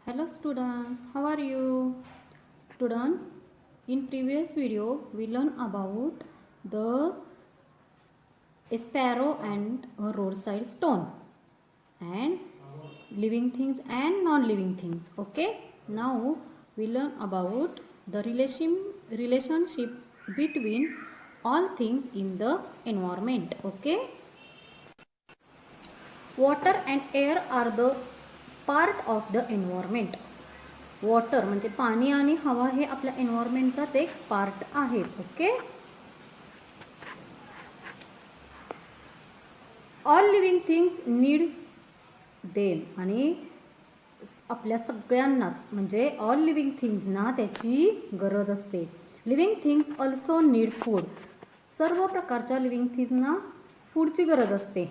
Hello students, how are you? Students, in previous video we learned about the sparrow and a roadside stone and living things and non-living things. Okay, now we learn about the relationship between all things in the environment. Okay, water and air are the part of the environment. Water म्हणजे पाणी आणि हवा हे आपल्या एन्व्हायरमेंटचाच एक part आहेत. Okay, all living things need them. आणि आपल्या सगळ्यांनाच म्हणजे ऑल लिव्हिंग थिंग्सना त्याची गरज असते. Living things also need food. सर्व प्रकारच्या लिव्हिंग थिंग्सना फूडची गरज असते.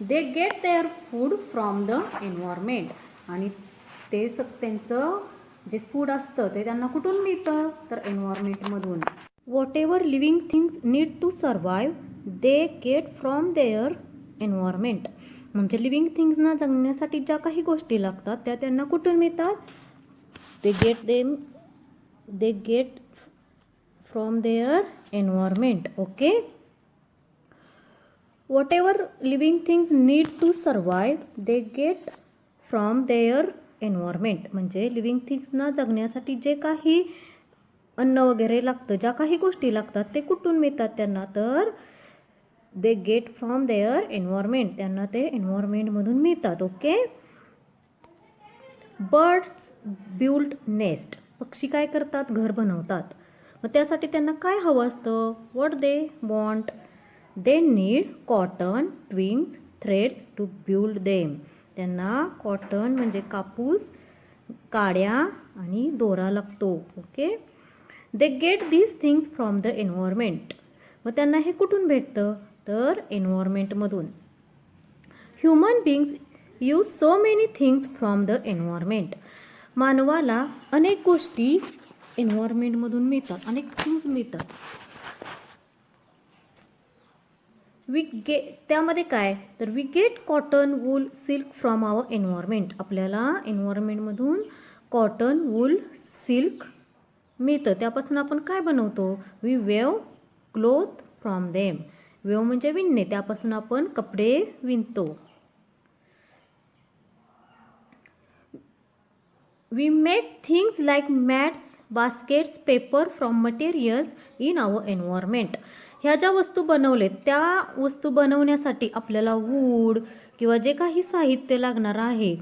They get their food from the environment. आणि ते त्यांचं जे फूड असतं ते त्यांना कुठून मिळतं तर एन्व्हायरमेंटमधून. Whatever living things need to survive they get from their environment. म्हणजे लिव्हिंग थिंग्सना जगण्यासाठी ज्या काही गोष्टी लागतात त्या त्यांना कुठून मिळतात. They get from their environment. Okay, whatever living things need to survive they get from their environment. म्हणजे लिव्हिंग थिंग्सना जगण्यासाठी जे काही अन्न वगैरे लागतं, ज्या काही गोष्टी लागतात ते कुठून मिळतात त्यांना तर they get from their environment. त्यांना ते एन्व्हायरमेंटमधून मिळतात. Okay, birds build nest. पक्षी काय करतात, घर बनवतात. मग त्यासाठी त्यांना काय हवं असतं, what they want. They need cotton, twigs, threads to build them. त्यांना कॉटन म्हणजे कापूस, काड्या आणि दोरा लागतो. Okay, they get these things from the environment. मग त्यांना हे कुठून भेटतं तर एन्व्हायरमेंटमधून. Human beings use so many things from the environment. मानवाला अनेक गोष्टी एन्व्हायरमेंटमधून मिळतात, अनेक थिंग्स मिळतात. त्यामध्ये काय तर we get cotton, wool, silk from our environment. आपल्याला एन्व्हायरमेंटमधून कॉटन, वूल, सिल्क मिळतं. त्यापासून आपण काय बनवतो, we weave cloth from them. Weave म्हणजे विणणे, त्यापासून आपण कपडे विणतो. We make things like mats, baskets, paper from materials in our environment. ह्या ज्या वस्तू बनवलेत त्या वस्तू बनवण्यासाठी आपल्याला वूड किंवा जे काही साहित्य लागणार आहे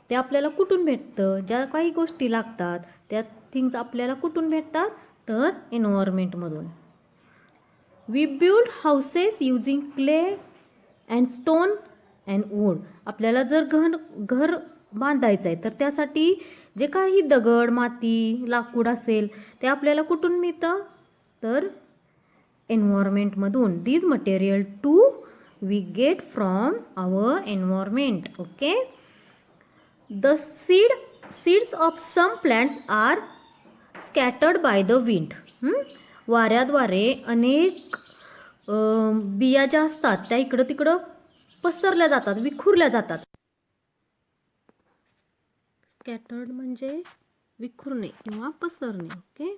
ते आपल्याला कुठून भेटतं. ज्या काही गोष्टी लागतात त्या थिंग्स आपल्याला कुठून भेटतात तर एन्व्हायरमेंटमधून. We build houses using clay and stone and wood. आपल्याला जर घर बांधायचं आहे तर त्यासाठी जे काही दगड, माती, लाकूड असेल ते आपल्याला कुठून मिळतं तर एन्व्हायरमेंटमधून. These material too we get from our environment. Okay, the seeds of some plants are scattered by the wind. वाऱ्याद्वारे अनेक बिया ज्या असतात त्या इकडं तिकडं पसरल्या जातात, विखुरल्या जातात. स्कॅटर्ड म्हणजे विखुरणे किंवा पसरणे. Okay,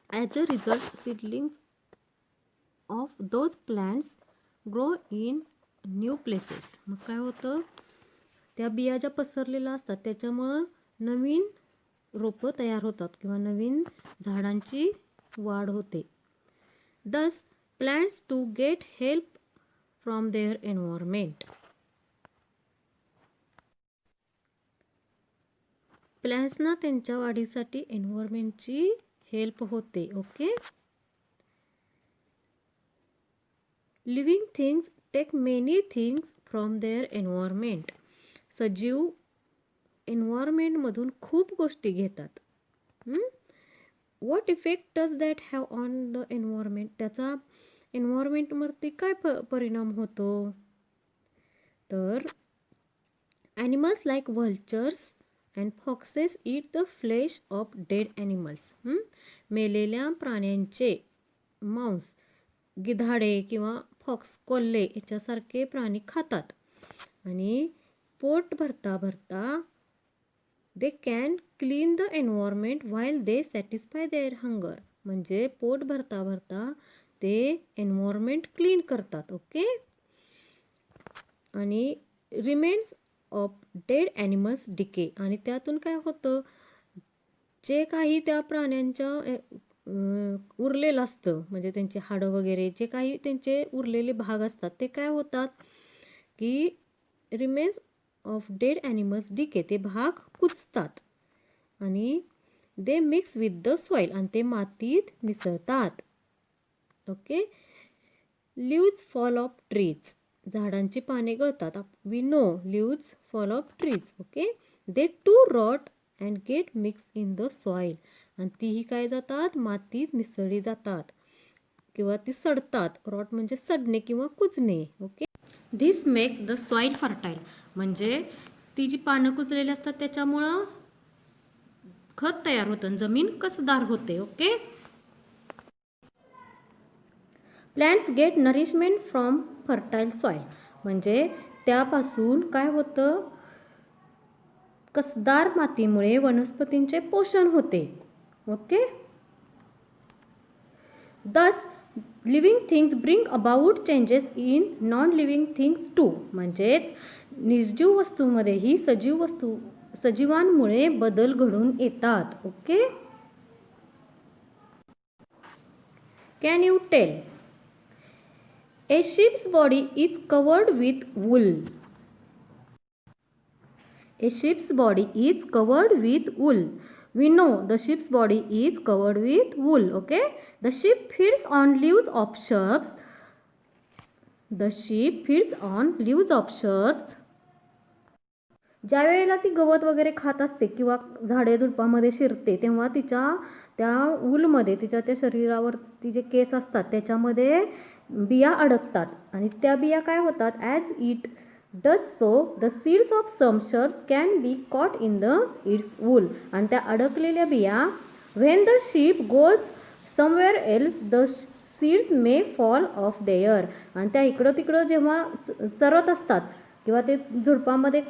as a result seedlings of those plants grow in new places. मग काय होतं, त्या बिया ज्या पसरलेल्या असतात त्याच्यामुळं नवीन रोपं तयार होतात किंवा नवीन झाडांची वाढ होते. Thus plants too get help from their environment. प्लांट्सना त्यांच्या वाढीसाठी एन्व्हायरमेंटची हेल्प होते. Okay, living things take many things from their environment. सजीव एन्व्हायरमेंटमधून खूप गोष्टी घेतात. What effect does that have on the environment. त्याचा एन्व्हायरमेंटवरती काय परिणाम होतो तर animals like vultures and foxes eat the flesh of dead animals. मेलेल्या प्राण्यांचे मांस गिधाडे किंवा फॉक्स, कोल्हे याच्यासारखे प्राणी खातात आणि पोट भरता भरता they can clean the environment while they satisfy their hunger. म्हणजे पोट भरता भरता ते एन्व्हायरमेंट क्लीन करतात. ओके. आणि remains of dead animals decay. आणि त्यातून काय होतं, जे काही त्या प्राण्यांच्या उरलेलं असतं, म्हणजे त्यांचे हाडं वगैरे जे काही त्यांचे उरलेले भाग असतात ते काय होतात की remains of dead animals decay, ते भाग कुजतात आणि they mix with the soil, आणि ते मातीत मिसळतात. Okay. Leaves fall off trees, झाडांची पाने गळतात. We know leaves fall off trees. Okay. They too rot and get mix in the soil, आणि तीही काय जातात, मातीत मिसळली जातात किंवा ती सडतात. रॉट म्हणजे सडणे किंवा कुजणे. Okay. This makes the soil fertile, म्हणजे ती जी पानं कुजलेली असतात त्याच्यामुळं खत तयार होतं, जमीन कसदार होते. Okay. Plants get nourishment from fertile soil, म्हणजे त्यापासून काय होतं, कसदार मातीमुळे वनस्पतींचे पोषण होते. Okay. Thus living things bring about changes in non living things too, म्हणजेच निर्जीव वस्तूंमध्येही सजीवांमुळे बदल घडून येतात. Okay. Can you tell a sheep's body is covered with wool. A sheep's body is covered with wool. We know the sheep's body is covered with wool. Okay. The sheep feeds on leaves of shrubs. The sheep feeds on leaves of shrubs. ज्या वेळेला ती गवत वगैरे खात असते किंवा झाडे झुडपामध्ये शिरते, तेव्हा तिच्या त्या वूलमध्ये, तिच्या त्या शरीरावरती जे केस असतात त्याच्यामध्ये बिया अडकतात, आणि त्या बिया काय होतात, as it does so the seeds of some shrubs can be caught in the its wool. आणि त्या अडकलेल्या बिया, when the sheep goes somewhere else the seeds may fall off there. आणि त्या इकडं तिकडं जेव्हा चरत असतात किंवा ते झुडपामध्ये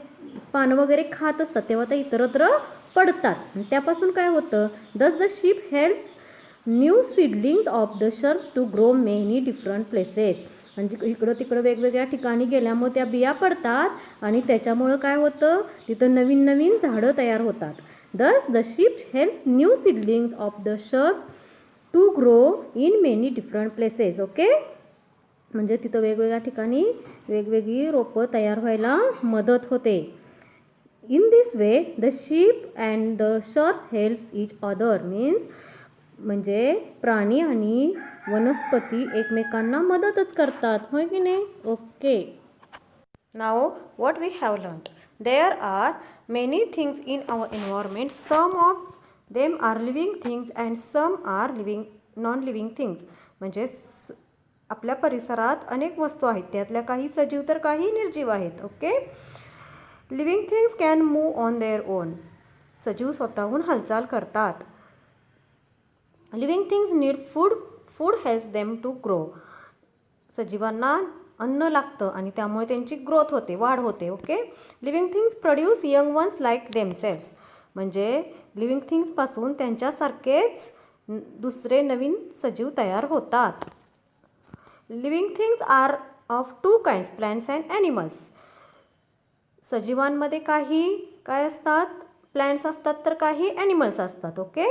पानं वगैरे खात असतात तेव्हा ते इतरत्र पडतात, आणि त्यापासून काय होतं, thus the sheep helps new seedlings of the shrubs to grow many different places. म्हणजे इकडं तिकडं वेगवेगळ्या ठिकाणी गेल्यामुळे त्या बिया पडतात आणि त्याच्यामुळं काय होतं, तिथं नवीन नवीन झाडं तयार होतात. Thus the sheep helps new seedlings of the shrubs to grow in many different places. Okay. म्हणजे तिथं वेगवेगळ्या ठिकाणी वेगवेगळी रोपं तयार व्हायला मदत होते. In this way the sheep and the shrub helps each other. Means म्हणजे प्राणी आणि वनस्पती एकमेकांना मदतच करतात, होय की नाही. Okay. Now what we have learned. There are many things in our environment. Some of them are living things and some are non living things. म्हणजे आपल्या परिसरात अनेक वस्तू आहेत, त्यातल्या काही सजीव तर काही निर्जीव आहेत. Okay. Living things can move on their own. सजीव स्वतःहून हालचाल करतात. Living things need food. Food helps them to grow. सजीवांना अन्न लागतं आणि त्यामुळे त्यांची ग्रोथ होते, वाढ होते. Okay. Living things produce young ones like themselves. म्हणजे लिव्हिंग थिंग्सपासून त्यांच्यासारखेच दुसरे नवीन सजीव तयार होतात. Living things are of two kinds, plants and animals. सजीवांमध्ये काही काय असतात, प्लॅन्ट्स असतात तर काही ॲनिमल्स असतात. Okay.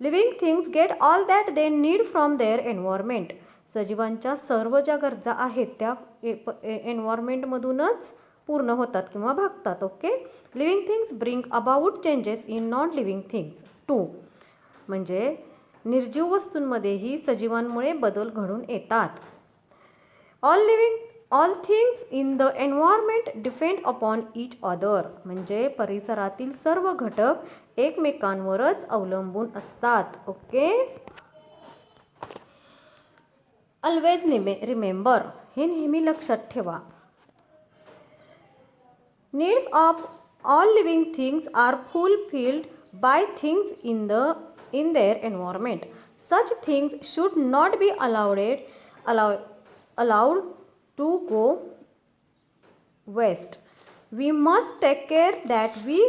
Living things get all that they need from their environment. सजीवांच्या सर्व ज्या गरजा आहेत त्या एन्व्हायरमेंटमधूनच पूर्ण होतात किंवा भागतात. Okay. Living things bring about changes in non living things too. म्हणजे निर्जीव वस्तूंमध्येही सजीवांमुळे बदल घडून येतात. All things in the environment depend upon each other. म्हणजे परिसरातील सर्व घटक एकमेकांवरच अवलंबून असतात. ओके. Always remember. हे नेहमी लक्षात ठेवा. Needs of all living things are fulfilled by things in their environment. Such things should not be allowed to go waste. We must take care that we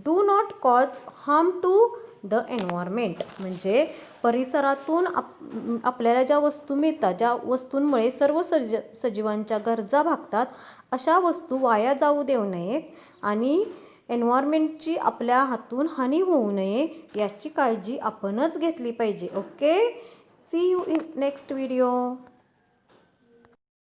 do not cause harm to the environment. म्हणजे परिसरातून आपल्याला ज्या वस्तू मिळतात, ज्या वस्तूंमुळे सर्व सजीवांच्या गरजा भागतात, अशा वस्तू वाया जाऊ देऊ नयेत आणि एन्व्हायरमेंटची आपल्या हातून हानी होऊ नये याची काळजी आपणच घेतली पाहिजे. Okay, see you in next video.